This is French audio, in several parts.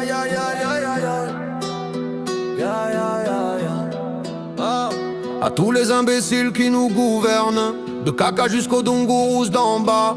Aïe aïe aïe aïe aïe aïe. Aïe aïe aïe aïe. Ah. À tous les imbéciles qui nous gouvernent, de caca jusqu'aux dongourous d'en bas,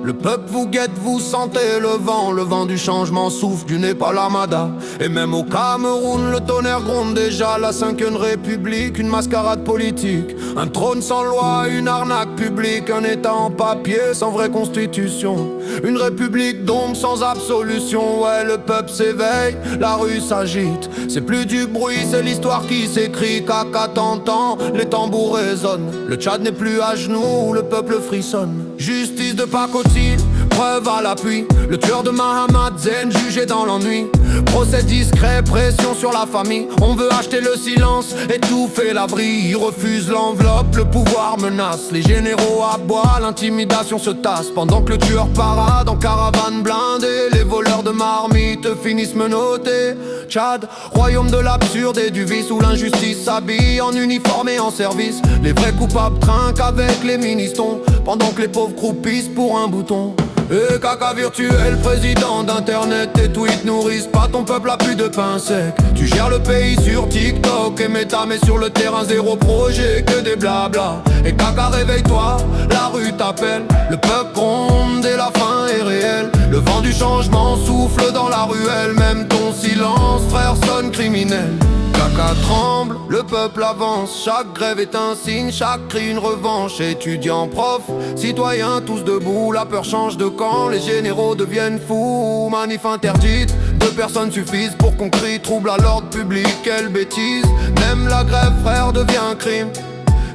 le peuple vous guette, vous sentez le vent du changement souffle du Népal à Mada. Et même au Cameroun, le tonnerre gronde déjà. La 5e République, une mascarade politique, un trône sans loi, une arnaque publique, un état en papier sans vraie constitution, une république d'ombre sans absolution. Ouais, le peuple s'éveille, la rue s'agite, c'est plus du bruit, c'est l'histoire qui s'écrit. Caca t'entends, les tambours résonnent, le Tchad n'est plus à genoux, le peuple frissonne. Justice de pacotille, preuve à l'appui, le tueur de Mahamad Zen jugé dans l'ennui. Procès discret, pression sur la famille, on veut acheter le silence, étouffer l'abri. Ils refusent l'enveloppe, le pouvoir menace, les généraux aboient, l'intimidation se tasse. Pendant que le tueur parade en caravane blindée, les voleurs de marmites finissent menottés. Tchad, royaume de l'absurde et du vice, où l'injustice s'habille en uniforme et en service. Les vrais coupables trinquent avec les ministons, pendant que les pauvres croupissent pour un bouton. Et caca virtuel, président d'internet, tes tweets nourrissent pas ton peuple à plus de pain sec. Tu gères le pays sur TikTok et Meta, mais sur le terrain zéro projet, que des blabla. Et caca réveille-toi, la rue t'appelle, le peuple gronde et la faim est réelle. Le vent du changement souffle dans la ruelle, même ton silence frère sonne criminel. Caca tremble, le peuple avance, chaque grève est un signe, chaque cri une revanche. Étudiants, profs, citoyens, tous debout, la peur change de camp, les généraux deviennent fous. Manif interdite, 2 personnes suffisent pour qu'on crie, trouble à l'ordre public, quelle bêtise. Même la grève frère devient un crime,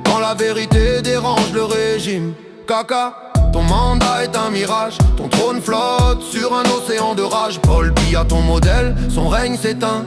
quand la vérité dérange le régime. Caca, ton mandat est un mirage, ton trône flotte sur un océan de rage. Paul Biya ton modèle, son règne s'éteint.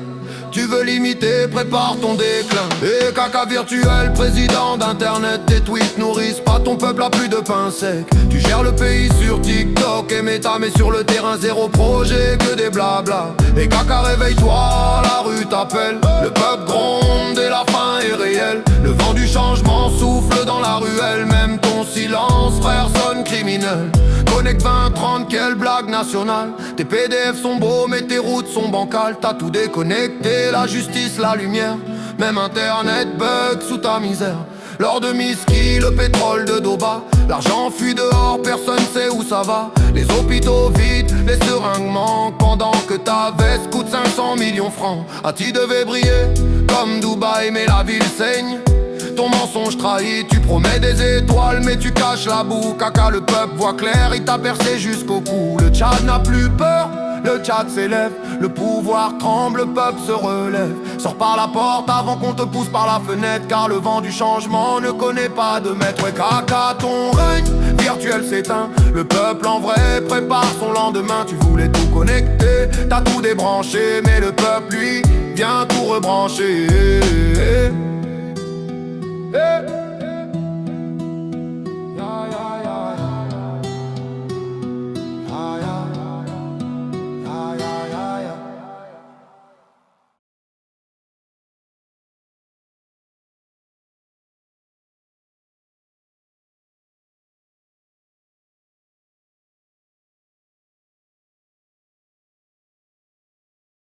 Tu veux l'imiter, prépare ton déclin. Et caca virtuel, président d'internet, tes tweets nourrissent pas ton peuple à plus de pain sec. Tu gères le pays sur TikTok et Meta, mais sur le terrain zéro projet, que des blabla. Et caca réveille-toi, la rue t'appelle, le peuple gronde et la faim est réelle. Le vent du changement souffle dans la ruelle, même ton silence frère sonne criminel. Connect 2030, quelle blague nationale. Tes PDF sont beaux mais tes routes sont bancales. T'as tout déconnecté, la justice, la lumière, même internet bug sous ta misère. L'or de Miski, le pétrole de Doba, l'argent fuit dehors, personne sait où ça va. Les hôpitaux vides, les seringues manquent, pendant que ta veste coûte 500 millions francs. Ah, tu devais briller comme Dubaï, mais la ville saigne. Ton mensonge trahit, tu promets des étoiles mais tu caches la boue. Caca, le peuple voit clair, il t'a percé jusqu'au cou. Le Tchad n'a plus peur, le Tchad s'élève, le pouvoir tremble, le peuple se relève. Sors par la porte avant qu'on te pousse par la fenêtre, car le vent du changement ne connaît pas de maître. Ouais caca, ton règne virtuel s'éteint, le peuple en vrai prépare son lendemain. Tu voulais tout connecter, t'as tout débranché, mais le peuple lui vient tout rebrancher.